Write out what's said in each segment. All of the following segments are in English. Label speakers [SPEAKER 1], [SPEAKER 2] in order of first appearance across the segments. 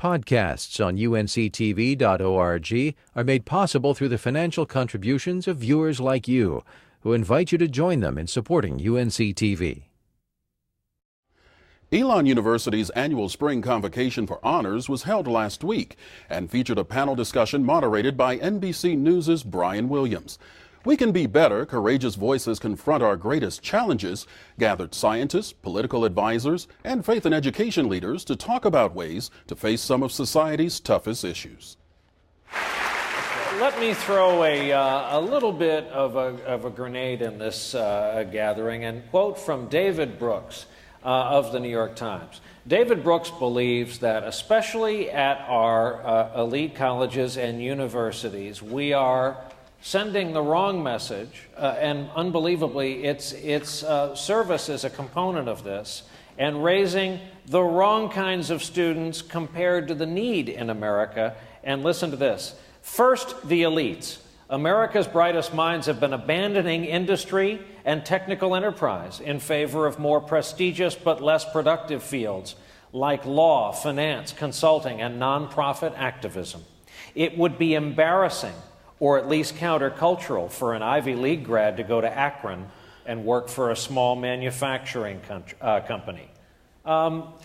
[SPEAKER 1] Podcasts on unc-tv.org are made possible through the financial contributions of viewers like you, who invite you to join them in supporting UNC-TV.
[SPEAKER 2] Elon University's annual spring convocation for honors was held last week and featured a panel discussion moderated by NBC News' Brian Williams. We Can Be Better, Courageous Voices Confront Our Greatest Challenges gathered scientists, political advisors, and faith and education leaders to talk about ways to face some of society's toughest issues.
[SPEAKER 3] Let me throw a little bit of a grenade in this gathering and quote from David Brooks of the New York Times. David Brooks believes that especially at our elite colleges and universities, we are sending the wrong message, and unbelievably, its service is a component of this, and raising the wrong kinds of students compared to the need in America. And listen to this. First, the elites. America's brightest minds have been abandoning industry and technical enterprise in favor of more prestigious but less productive fields like law, finance, consulting, and nonprofit activism. It would be embarrassing, or at least countercultural, for an Ivy League grad to go to Akron and work for a small manufacturing company.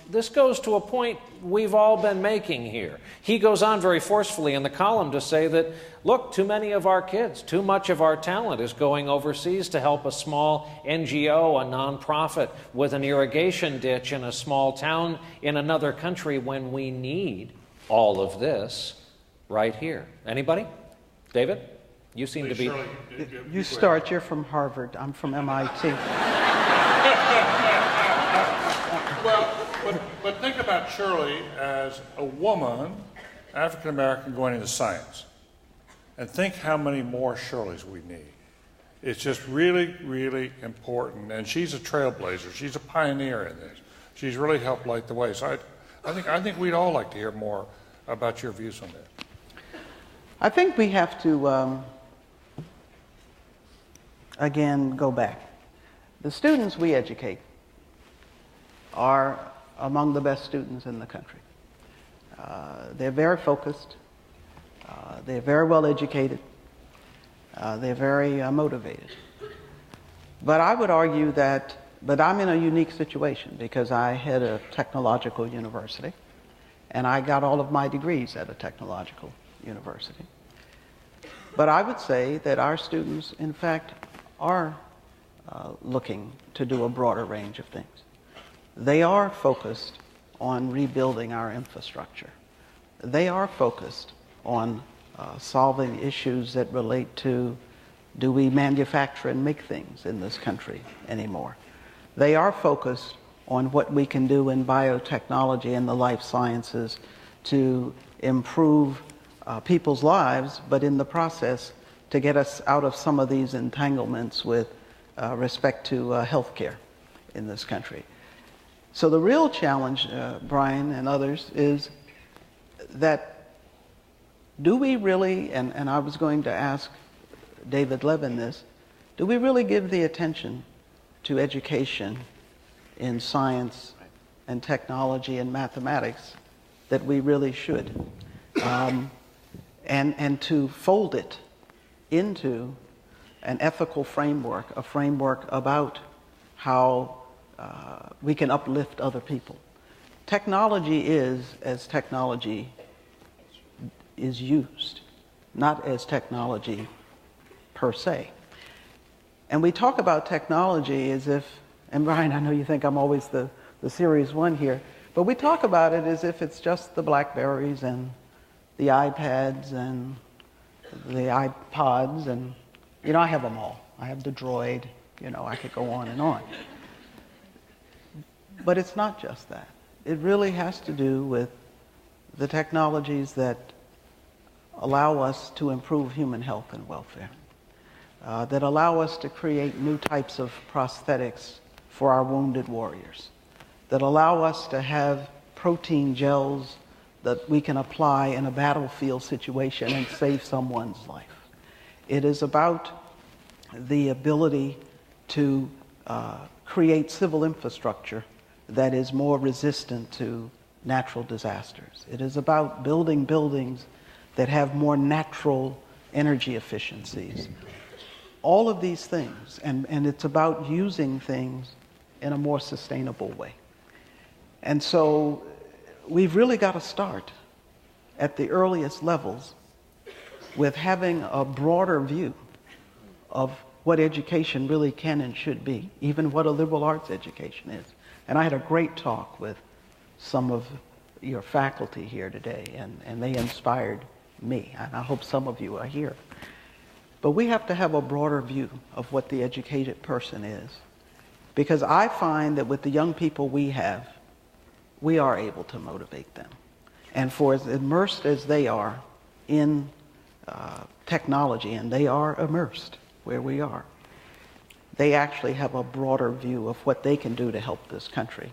[SPEAKER 3] This goes to a point we've all been making here. He goes on very forcefully in the column to say that, look, too many of our kids, too much of our talent is going overseas to help a small NGO, a nonprofit with an irrigation ditch in a small town in another country when we need all of this right here. Anybody? David? You seem to be...
[SPEAKER 4] Shirley,
[SPEAKER 5] you start. You're from Harvard. I'm from MIT.
[SPEAKER 4] Well, but think about Shirley as a woman, African American, going into science. And think how many more Shirleys we need. It's just really, really important. And she's a trailblazer. She's a pioneer in this. She's really helped light the way. So I think we'd all like to hear more about your views on that.
[SPEAKER 5] I think we have to, again, go back. The students we educate are among the best students in the country. They're very focused. They're very well educated. They're very motivated. But I would argue that, but I'm in a unique situation because I head a technological university and I got all of my degrees at a technological university. But I would say that our students, in fact, are looking to do a broader range of things. They are focused on rebuilding our infrastructure. They are focused on solving issues that relate to, do we manufacture and make things in this country anymore? They are focused on what we can do in biotechnology and the life sciences to improve people's lives, but in the process to get us out of some of these entanglements with respect to healthcare in this country. So the real challenge, Brian and others, is that do we really, and I was going to ask David Levin this, do we really give the attention to education in science and technology and mathematics that we really should? And to fold it into an ethical framework, a framework about how we can uplift other people. Technology is as technology is used, not as technology per se. And we talk about technology as if, and Brian, I know you think I'm always the serious one here, but we talk about it as if it's just the Blackberries and the iPads and the iPods, and, you know, I have them all. I have the Droid, you know, I could go on and on. But it's not just that. It really has to do with the technologies that allow us to improve human health and welfare, that allow us to create new types of prosthetics for our wounded warriors, that allow us to have protein gels that we can apply in a battlefield situation and save someone's life. It is about the ability to create civil infrastructure that is more resistant to natural disasters. It is about building buildings that have more natural energy efficiencies. All of these things, and it's about using things in a more sustainable way. And so we've really got to start at the earliest levels with having a broader view of what education really can and should be, even what a liberal arts education is. And I had a great talk with some of your faculty here today, and they inspired me, and I hope some of you are here. But we have to have a broader view of what the educated person is, because I find that with the young people we have, we are able to motivate them. And for as immersed as they are in technology, and they are immersed where we are, they actually have a broader view of what they can do to help this country.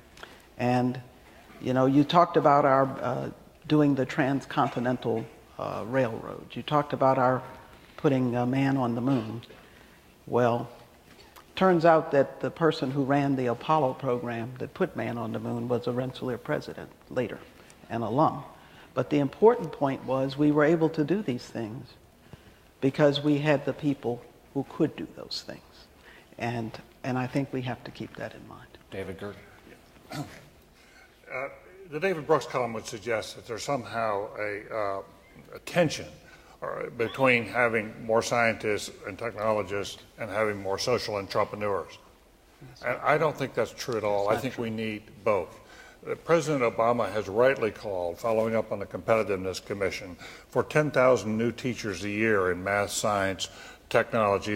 [SPEAKER 5] And you know, you talked about our doing the transcontinental railroad. You talked about our putting a man on the moon. Well, turns out that the person who ran the Apollo program that put man on the moon was a Rensselaer president later, an alum. But the important point was we were able to do these things because we had the people who could do those things. And I think we have to keep that in mind.
[SPEAKER 3] David Gergen.
[SPEAKER 4] The David Brooks column would suggest that there's somehow a tension between having more scientists and technologists and having more social entrepreneurs. And I don't think that's true at all. I think we need both. President Obama has rightly called, following up on the Competitiveness Commission, for 10,000 new teachers a year in math, science, technology.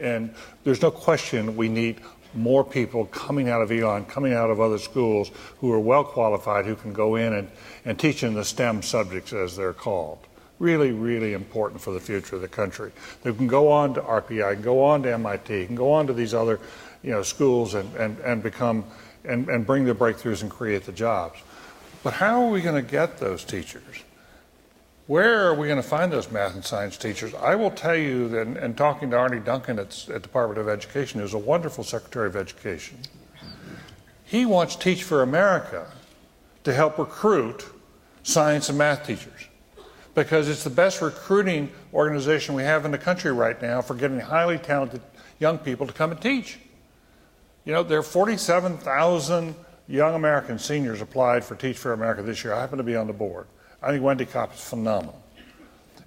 [SPEAKER 4] And there's no question we need more people coming out of Elon, coming out of other schools who are well qualified, who can go in and teach in the STEM subjects as they're called. Really, really important for the future of the country. They can go on to RPI, can go on to MIT, can go on to these other schools and become and bring the breakthroughs and create the jobs. But how are we going to get those teachers? Where are we going to find those math and science teachers? I will tell you that, and talking to Arnie Duncan at Department of Education, who's a wonderful Secretary of Education, he wants Teach for America to help recruit science and math teachers, because it's the best recruiting organization we have in the country right now for getting highly talented young people to come and teach. You know, there are 47,000 young American seniors applied for Teach for America this year. I happen to be on the board. I think Wendy Kopp is phenomenal.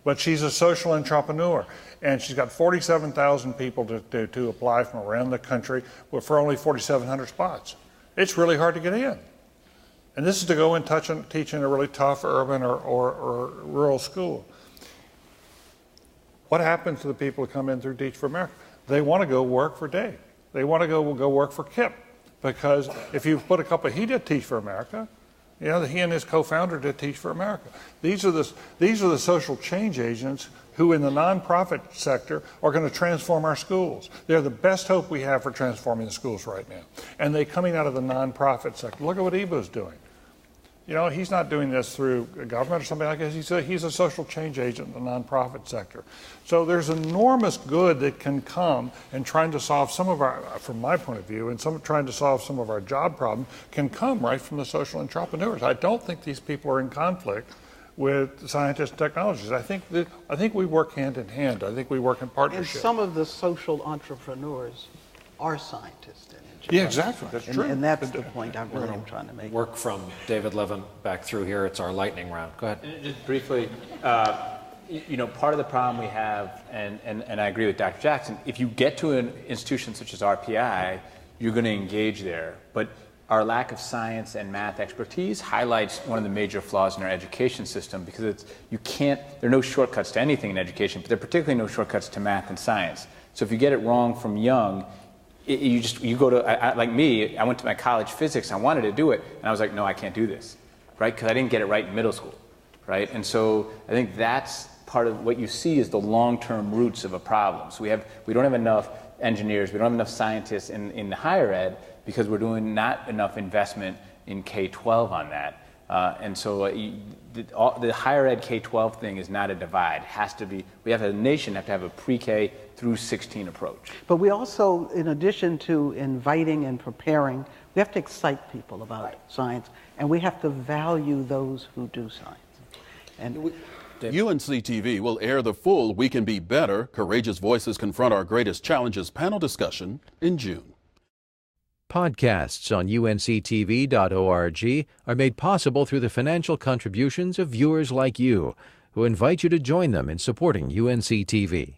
[SPEAKER 4] But she's a social entrepreneur, and she's got 47,000 people to apply from around the country for only 4,700 spots. It's really hard to get in. And this is to go and teach in a really tough urban or rural school. What happens to the people who come in through Teach for America? They want to go work for Dave. They want to go work for KIPP, because if you put a couple, he did Teach for America. You know, he and his co-founder did Teach for America. These are the social change agents who in the nonprofit sector are going to transform our schools. They're the best hope we have for transforming the schools right now. And they're coming out of the nonprofit sector. Look at what Eboo's doing. You know, he's not doing this through government or something like this. He's a social change agent in the nonprofit sector. So there's enormous good that can come, and trying to solve some of our, from my point of view, and trying to solve some of our job problems can come right from the social entrepreneurs. I don't think these people are in conflict with scientists and technologists. I think we work hand in hand. I think we work in partnership.
[SPEAKER 5] And some of the social entrepreneurs are scientists and engineers.
[SPEAKER 4] Yeah, exactly. That's true.
[SPEAKER 5] And that's the point I really am trying to make.
[SPEAKER 3] Work from David Levin back through here. It's our lightning round. Go ahead.
[SPEAKER 6] Just briefly, you know, part of the problem we have, and I agree with Dr. Jackson, if you get to an institution such as RPI, you're going to engage there. But our lack of science and math expertise highlights one of the major flaws in our education system, because there are no shortcuts to anything in education, but there are particularly no shortcuts to math and science. So if you get it wrong from young, you go to, like me, I went to my college physics, I wanted to do it, and I was like, no, I can't do this, right? Because I didn't get it right in middle school, right? And so I think that's part of what you see is the long-term roots of a problem. So we don't have enough engineers, we don't have enough scientists in the higher ed, because we're doing not enough investment in K-12 on that. And so the higher ed K-12 thing is not a divide. It has to be, we have a nation have to have a pre-K through 16 approach.
[SPEAKER 5] But we also, in addition to inviting and preparing We have to excite people about science, and we have to value those who do science. And
[SPEAKER 2] UNC-TV will air the full We Can Be Better, Courageous Voices Confront Our Greatest Challenges panel discussion in June.
[SPEAKER 1] Podcasts on unc-tv.org are made possible through the financial contributions of viewers like you, who invite you to join them in supporting UNC-TV.